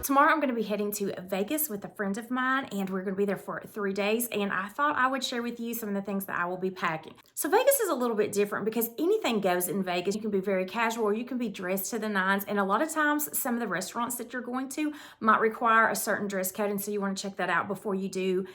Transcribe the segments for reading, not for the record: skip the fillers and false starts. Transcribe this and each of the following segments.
Tomorrow I'm going to be heading to Vegas with a friend of mine, and we're going to be there for 3 days, and I thought I would share with you some of the things that I will be packing. So Vegas is a little bit different because anything goes in Vegas. You can be very casual or you can be dressed to the nines, and a lot of times some of the restaurants that you're going to might require a certain dress code, and so you want to check that out before you do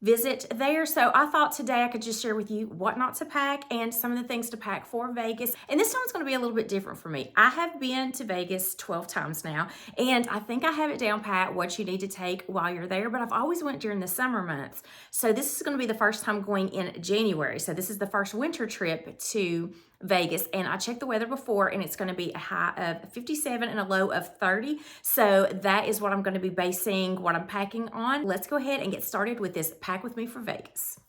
visit there. So I thought today I could just share with you what not to pack and some of the things to pack for Vegas. And this one's going to be a little bit different for me. I have been to Vegas 12 times now, and I think I have it down pat what you need to take while you're there, but I've always went during the summer months. So this is going to be the first time going in January. So this is the first winter trip to Vegas, and I checked the weather before, and it's going to be a high of 57 and a low of 30. So that is what I'm going to be basing what I'm packing on. Let's go ahead and get started with this Pack With Me for Vegas.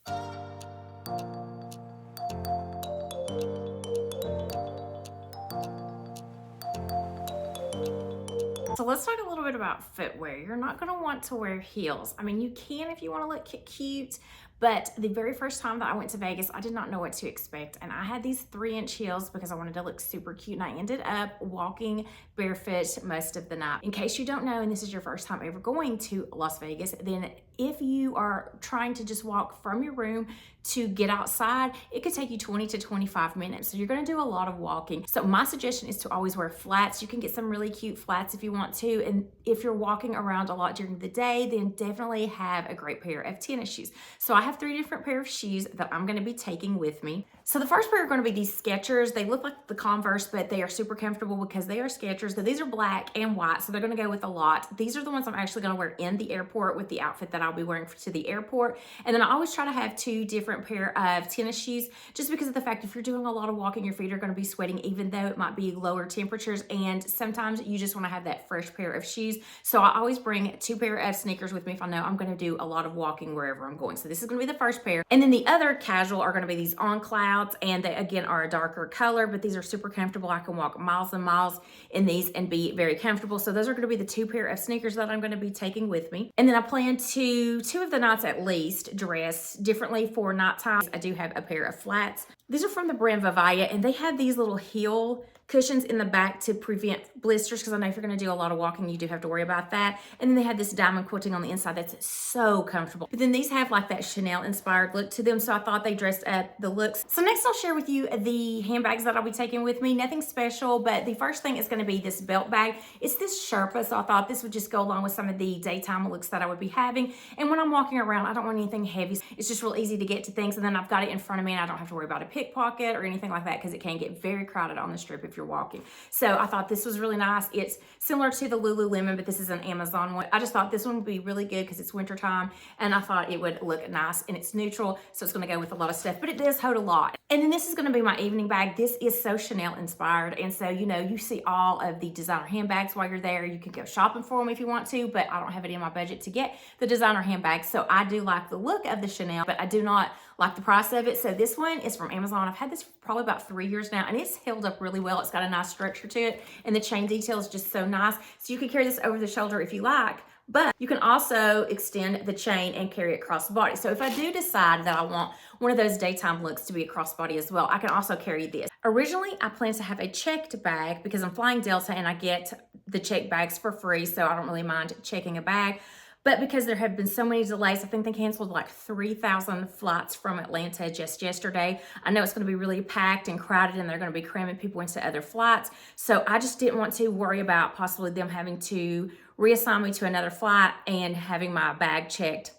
So let's talk a little bit about footwear. You're not going to want to wear heels. I mean, you can if you want to look cute, but the very first time that I went to Vegas, I did not know what to expect. And I had these 3-inch heels because I wanted to look super cute. And I ended up walking barefoot most of the night. In case you don't know, and this is your first time ever going to Las Vegas, then if you are trying to just walk from your room to get outside, it could take you 20 to 25 minutes. So you're gonna do a lot of walking. So my suggestion is to always wear flats. You can get some really cute flats if you want to. And if you're walking around a lot during the day, then definitely have a great pair of tennis shoes. So I have 3 different pair of shoes that I'm gonna be taking with me. So the first pair are gonna be these Skechers. They look like the Converse, but they are super comfortable because they are Skechers. So these are black and white, so they're gonna go with a lot. These are the ones I'm actually gonna wear in the airport with the outfit that I'll be wearing to the airport. And then I always try to have 2 different pair of tennis shoes, just because of the fact if you're doing a lot of walking, your feet are going to be sweating, even though it might be lower temperatures, and sometimes you just want to have that fresh pair of shoes. So I always bring 2 pair of sneakers with me if I know I'm going to do a lot of walking wherever I'm going. So this is going to be the first pair, and then the other casual are going to be these On Clouds, and they again are a darker color, but these are super comfortable. I can walk miles and miles in these and be very comfortable. So those are going to be the 2 pair of sneakers that I'm going to be taking with me. And then I plan to 2 of the nights at least dress differently for nighttime. I do have a pair of flats. These are from the brand Vivaya, and they have these little heel cushions in the back to prevent blisters, because I know if you're going to do a lot of walking, you do have to worry about that. And then they have this diamond quilting on the inside that's so comfortable. But then these have like that Chanel inspired look to them, so I thought they dressed up the looks. So next I'll share with you the handbags that I'll be taking with me. Nothing special, but the first thing is going to be this belt bag. It's this Sherpa, so I thought this would just go along with some of the daytime looks that I would be having. And when I'm walking around, I don't want anything heavy. It's just real easy to get to things, and then I've got it in front of me, and I don't have to worry about a pickpocket or anything like that, because it can get very crowded on the strip if you're walking. So I thought this was really nice. It's similar to the Lululemon, but this is an Amazon one. I just thought this one would be really good because it's wintertime, and I thought it would look nice, and it's neutral, so it's going to go with a lot of stuff, but it does hold a lot. And then this is going to be my evening bag. This is so Chanel inspired, and so you see all of the designer handbags while you're there. You can go shopping for them if you want to, but I don't have it in my budget to get the designer handbags. So I do like the look of the Chanel, but I do not like the price of it. So this one is from Amazon. I've had this for probably about 3 years now, and it's held up really well. It's got a nice structure to it, and the chain detail is just so nice. So you can carry this over the shoulder if you like, but you can also extend the chain and carry it crossbody. So if I do decide that I want one of those daytime looks to be a crossbody as well, I can also carry this. Originally, I planned to have a checked bag because I'm flying Delta and I get the checked bags for free, so I don't really mind checking a bag. But because there have been so many delays, I think they canceled like 3,000 flights from Atlanta just yesterday. I know it's going to be really packed and crowded, and they're going to be cramming people into other flights. So I just didn't want to worry about possibly them having to reassign me to another flight and having my bag checked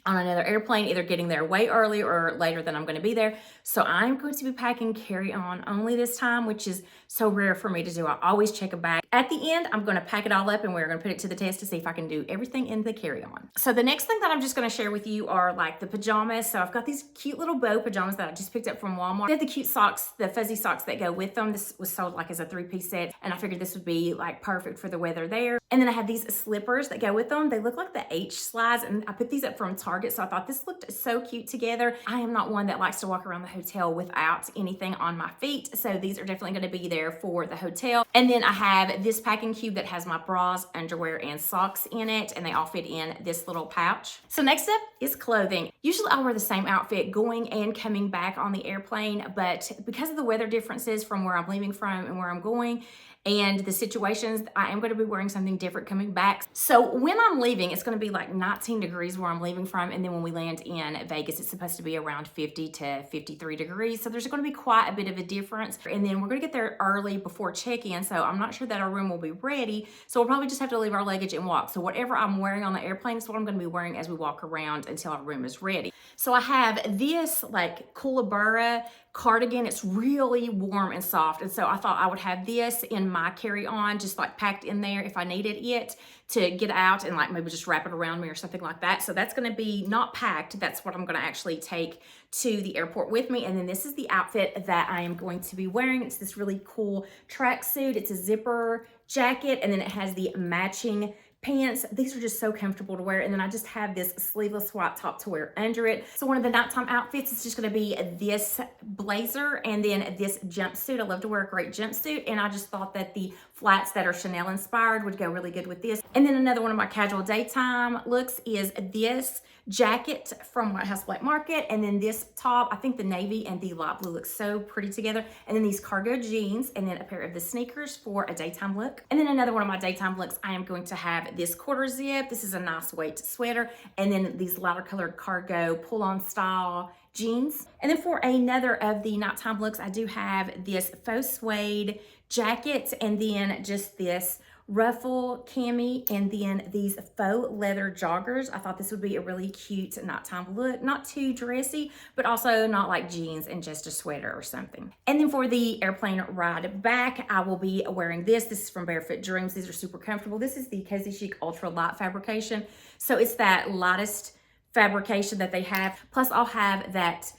on another airplane, either getting there way early or later than I'm going to be there. So I'm going to be packing carry-on only this time, which is so rare for me to do. I always check a bag. At the end, I'm going to pack it all up, and we're going to put it to the test to see if I can do everything in the carry-on. So the next thing that I'm just going to share with you are like the pajamas. So I've got these cute little bow pajamas that I just picked up from Walmart. They have the cute socks, the fuzzy socks that go with them. This was sold like as a 3-piece set, and I figured this would be like perfect for the weather there. And then I have these slippers that go with them. They look like the H slides, and I put these up from Target. Target. So I thought this looked so cute together. I am not one that likes to walk around the hotel without anything on my feet. So these are definitely going to be there for the hotel. And then I have this packing cube that has my bras, underwear, and socks in it. And they all fit in this little pouch. So next up is clothing. Usually I'll wear the same outfit going and coming back on the airplane. But because of the weather differences from where I'm leaving from and where I'm going, and the situations, I am going to be wearing something different coming back. So when I'm leaving, it's going to be like 19 degrees where I'm leaving from. And then when we land in Vegas, it's supposed to be around 50 to 53 degrees. So there's going to be quite a bit of a difference. And then we're going to get there early before check-in. So I'm not sure that our room will be ready. So we'll probably just have to leave our luggage and walk. So whatever I'm wearing on the airplane is what I'm going to be wearing as we walk around until our room is ready. So I have this like Koolaburra cardigan. It's really warm and soft. And so I thought I would have this in my carry-on, just like packed in there if I needed it to get out and like maybe just wrap it around me or something like that. So that's going to be not packed. That's what I'm going to actually take to the airport with me. And then this is the outfit that I am going to be wearing. It's this really cool tracksuit. It's a zipper jacket, and then it has the matching pants. These are just so comfortable to wear. And then I just have this sleeveless white top to wear under it. So one of the nighttime outfits is just going to be this blazer and then this jumpsuit. I love to wear a great jumpsuit. And I just thought that the flats that are Chanel inspired would go really good with this. And then another one of my casual daytime looks is this jacket from White House Black Market. And then this top, I think the navy and the light blue look so pretty together. And then these cargo jeans, and then a pair of the sneakers for a daytime look. And then another one of my daytime looks, I am going to have this quarter zip. This is a nice weight sweater. And then these lighter colored cargo pull-on style jeans. And then for another of the nighttime looks, I do have this faux suede jacket, and then just this ruffle cami, and then these faux leather joggers. I thought this would be a really cute nighttime look. Not too dressy, but also not like jeans and just a sweater or something. And then for the airplane ride back, I will be wearing this. This is from Barefoot Dreams. These are super comfortable. This is the Cozy Chic Ultra Light fabrication. So it's that lightest fabrication that they have. Plus I'll have that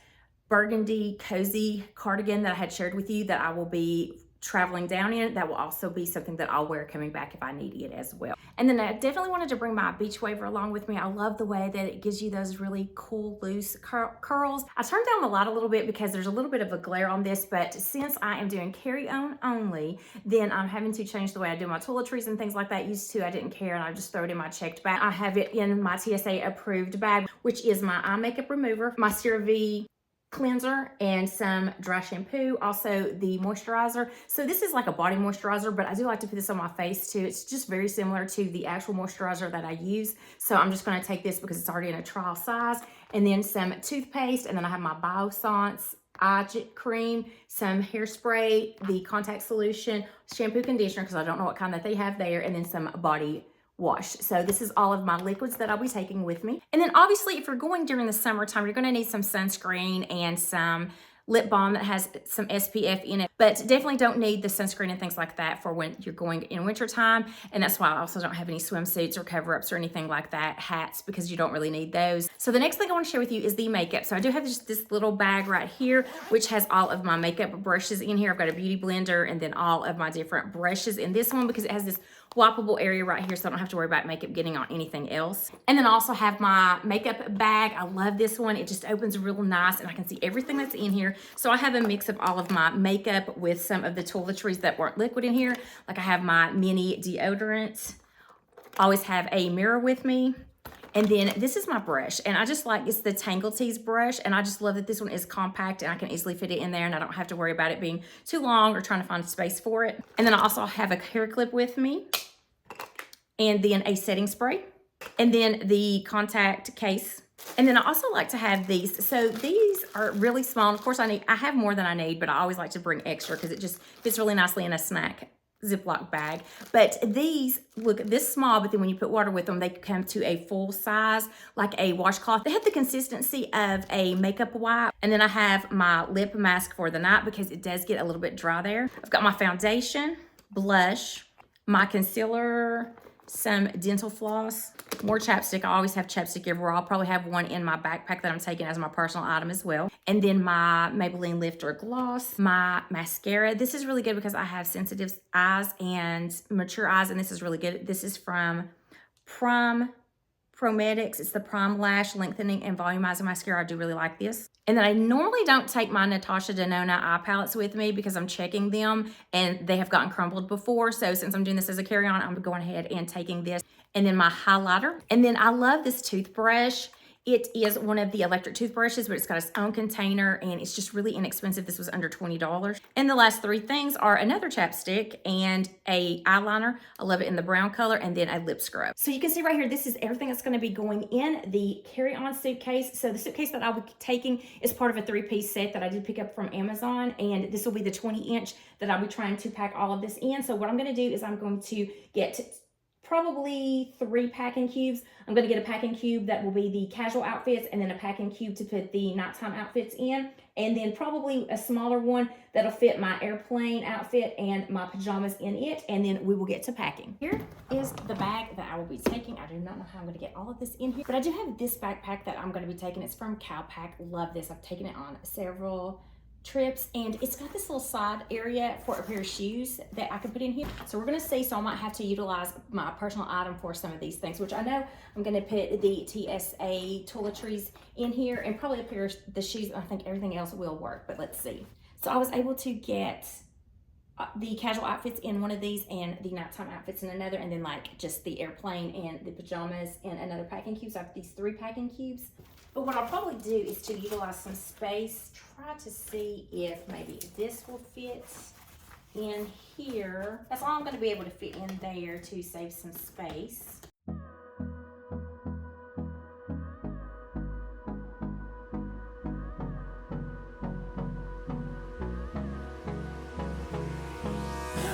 burgundy cozy cardigan that I had shared with you that I will be traveling down in. That will also be something that I'll wear coming back if I need it as well. And then I definitely wanted to bring my beach waver along with me. I love the way that it gives you those really cool loose curls. I turned down the light a little bit because there's a little bit of a glare on this, but since I am doing carry-on only, then I'm having to change the way I do my toiletries and things like that. Used to, I didn't care, and I just throw it in my checked bag. I have it in my TSA approved bag, which is my eye makeup remover, my CeraVe cleanser, and some dry shampoo, also the moisturizer. So this is like a body moisturizer, but I do like to put this on my face too. It's just very similar to the actual moisturizer that I use. So I'm just going to take this because it's already in a trial size, and then some toothpaste, and then I have my Biossance eye cream, some hairspray, the contact solution, shampoo, conditioner, because I don't know what kind that they have there, and then some body wash. So this is all of my liquids that I'll be taking with me. And then obviously if you're going during the summertime, you're going to need some sunscreen and some lip balm that has some SPF in it, but definitely don't need the sunscreen and things like that for when you're going in wintertime. And that's why I also don't have any swimsuits or cover-ups or anything like that, hats, because you don't really need those. So the next thing I want to share with you is the makeup. So I do have just this little bag right here, which has all of my makeup brushes in here. I've got a beauty blender and then all of my different brushes in this one because it has this wipeable area right here, so I don't have to worry about makeup getting on anything else. And then I also have my makeup bag. I love this one. It just opens real nice and I can see everything that's in here. So I have a mix of all of my makeup with some of the toiletries that weren't liquid in here. Like I have my mini deodorant. Always have a mirror with me. And then this is my brush, and I just like, it's the Tangle Tease brush, and I just love that this one is compact and I can easily fit it in there and I don't have to worry about it being too long or trying to find space for it. And then I also have a hair clip with me, and then a setting spray, and then the contact case. And then I also like to have these. So these are really small. Of course, I have more than I need, but I always like to bring extra because it just fits really nicely in a snack Ziploc bag. But these look this small, but then when you put water with them, they come to a full size, like a washcloth. They have the consistency of a makeup wipe. And then I have my lip mask for the night because it does get a little bit dry there. I've got my foundation, blush, my concealer, some dental floss, more chapstick. I always have chapstick everywhere. I'll probably have one in my backpack that I'm taking as my personal item as well. And then my Maybelline Lifter gloss, my mascara. This is really good because I have sensitive eyes and mature eyes, and this is really good. This is from Prime Promedics. It's the Prime Lash Lengthening and Volumizing Mascara. I do really like this. And then I normally don't take my Natasha Denona eye palettes with me because I'm checking them and they have gotten crumbled before. So since I'm doing this as a carry-on, I'm going ahead and taking this. And then my highlighter. And then I love this toothbrush. It is one of the electric toothbrushes, but it's got its own container and it's just really inexpensive. This was under $20. And the last three things are another chapstick and a eyeliner. I love it in the brown color, and then a lip scrub. So you can see right here, this is everything that's gonna be going in the carry-on suitcase. So the suitcase that I'll be taking is part of a 3-piece set that I did pick up from Amazon, and this will be the 20-inch that I'll be trying to pack all of this in. So what I'm gonna do is I'm going to get probably 3 packing cubes. I'm gonna get a packing cube that will be the casual outfits, and then a packing cube to put the nighttime outfits in, and then probably a smaller one that'll fit my airplane outfit and my pajamas in it, and then we will get to packing. Here is the bag that I will be taking. I do not know how I'm gonna get all of this in here, but I do have this backpack that I'm gonna be taking. It's from Calpak. Love this. I've taken it on several trips, and it's got this little side area for a pair of shoes that I can put in here. So we're gonna see, so I might have to utilize my personal item for some of these things, which I know I'm gonna put the TSA toiletries in here and probably a pair of the shoes. I think everything else will work, but let's see. So I was able to get the casual outfits in one of these and the nighttime outfits in another, and then like just the airplane and the pajamas in another packing cube. So I have these 3 packing cubes. But what I'll probably do is to utilize some space, try to see if maybe this will fit in here. That's all I'm gonna be able to fit in there to save some space.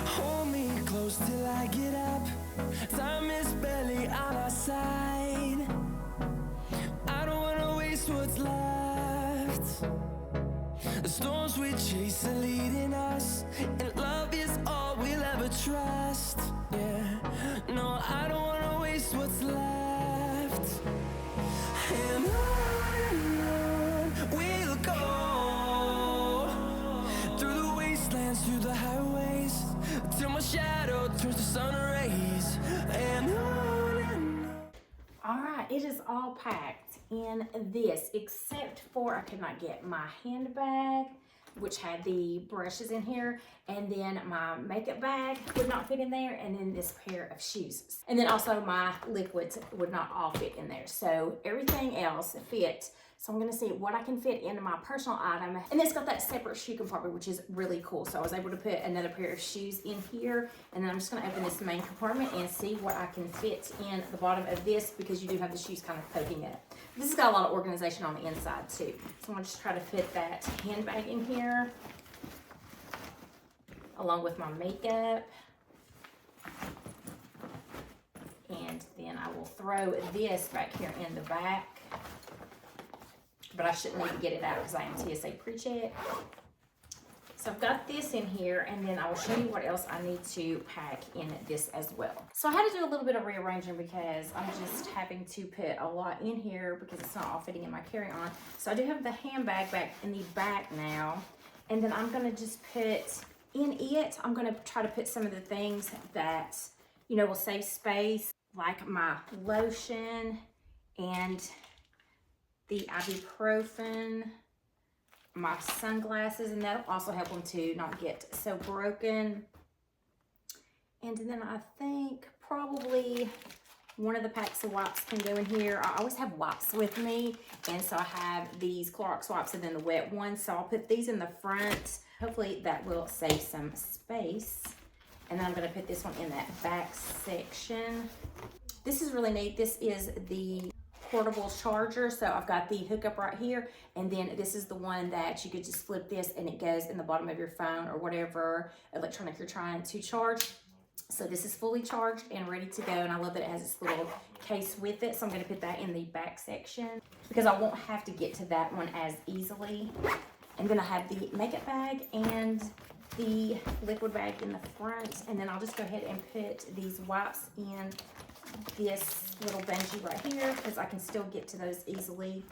Hold me close till I get up. Time is barely on our side. I don't wanna waste what's left. The storms we chase are leading us, and love is all we'll ever trust. Yeah, no, I don't wanna waste what's left. And on we'll go, through the wastelands, through the highways, till my shadow turns to sun rays. And on. All right, it is all packed in this, except for I could not get my handbag, which had the brushes in here, and then my makeup bag would not fit in there, and then this pair of shoes. And then also my liquids would not all fit in there. So everything else fit. So I'm gonna see what I can fit into my personal item. And it's got that separate shoe compartment, which is really cool. So I was able to put another pair of shoes in here. And then I'm just gonna open this main compartment and see what I can fit in the bottom of this, because you do have the shoes kind of poking up. This has got a lot of organization on the inside too. So I'm gonna just try to fit that handbag in here, along with my makeup. And then I will throw this back here in the back. But I shouldn't need to get it out because I am TSA pre-check. So I've got this in here, and then I will show you what else I need to pack in this as well. So I had to do a little bit of rearranging because I'm just having to put a lot in here because it's not all fitting in my carry-on. So I do have the handbag back in the back now, and then I'm gonna just put in it, I'm gonna try to put some of the things that, you know, will save space, like my lotion and the ibuprofen, my sunglasses, and that'll also help them to not get so broken. And then I think probably one of the packs of wipes can go in here. I always have wipes with me, and so I have these Clorox wipes and then the wet ones. So I'll put these in the front. Hopefully that will save some space. And then I'm gonna put this one in that back section. This is really neat. This is the portable charger. So I've got the hookup right here, and then this is the one that you could just flip this and it goes in the bottom of your phone or whatever electronic you're trying to charge. So this is fully charged and ready to go, and I love that it has this little case with it. So I'm going to put that in the back section because I won't have to get to that one as easily. And then I have the makeup bag and the liquid bag in the front, and then I'll just go ahead and put these wipes in this little bungee right here because I can still get to those easily.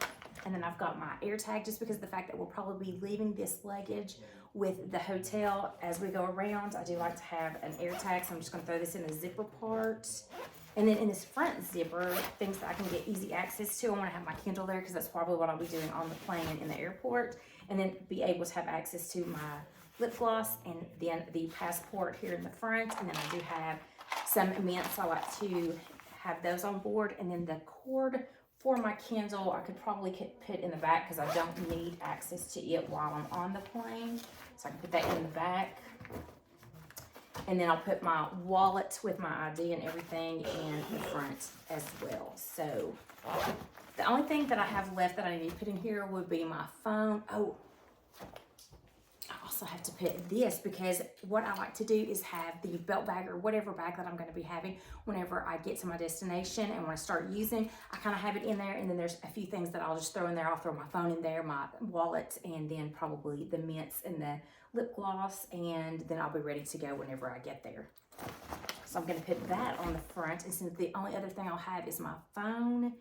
And then I've got my air tag, just because of the fact that we'll probably be leaving this luggage with the hotel as we go around. I do like to have an air tag, so I'm just going to throw this in the zipper part. And then in this front zipper, things that I can get easy access to, I want to have my Kindle there because that's probably what I'll be doing on the plane and in the airport. And then be able to have access to my lip gloss and then the passport here in the front. And then I do have some mints. I like to have those on board. And then the cord for my Kindle, I could probably put in the back because I don't need access to it while I'm on the plane. So I can put that in the back. And then I'll put my wallet with my ID and everything in the front as well. So the only thing that I have left that I need to put in here would be my phone. Oh, I also have to put this because what I like to do is have the belt bag or whatever bag that I'm going to be having whenever I get to my destination and want to start using. I kind of have it in there, and then there's a few things that I'll just throw in there. I'll throw my phone in there, my wallet, and then probably the mints and the lip gloss, and then I'll be ready to go whenever I get there. So I'm going to put that on the front, and since the only other thing I'll have is my phone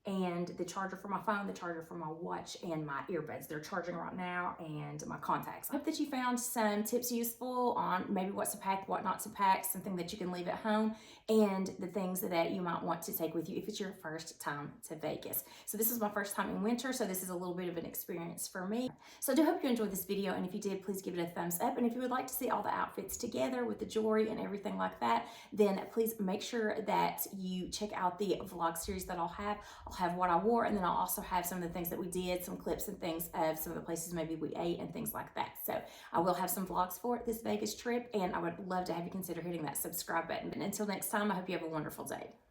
and the charger for my phone, the charger for my watch, and my earbuds. They're charging right now, and my contacts. I hope that you found some tips useful on maybe what to pack, what not to pack, something that you can leave at home, and the things that you might want to take with you if it's your first time to Vegas. So this is my first time in winter, so this is a little bit of an experience for me. So I do hope you enjoyed this video, and if you did, please give it a thumbs up. And if you would like to see all the outfits together with the jewelry and everything like that, then please make sure that you check out the vlog series that I'll have. I'll have what I wore, and then I'll also have some of the things that we did, some clips and things of some of the places maybe we ate and things like that. So I will have some vlogs for this Vegas trip, and I would love to have you consider hitting that subscribe button. And until next time, I hope you have a wonderful day.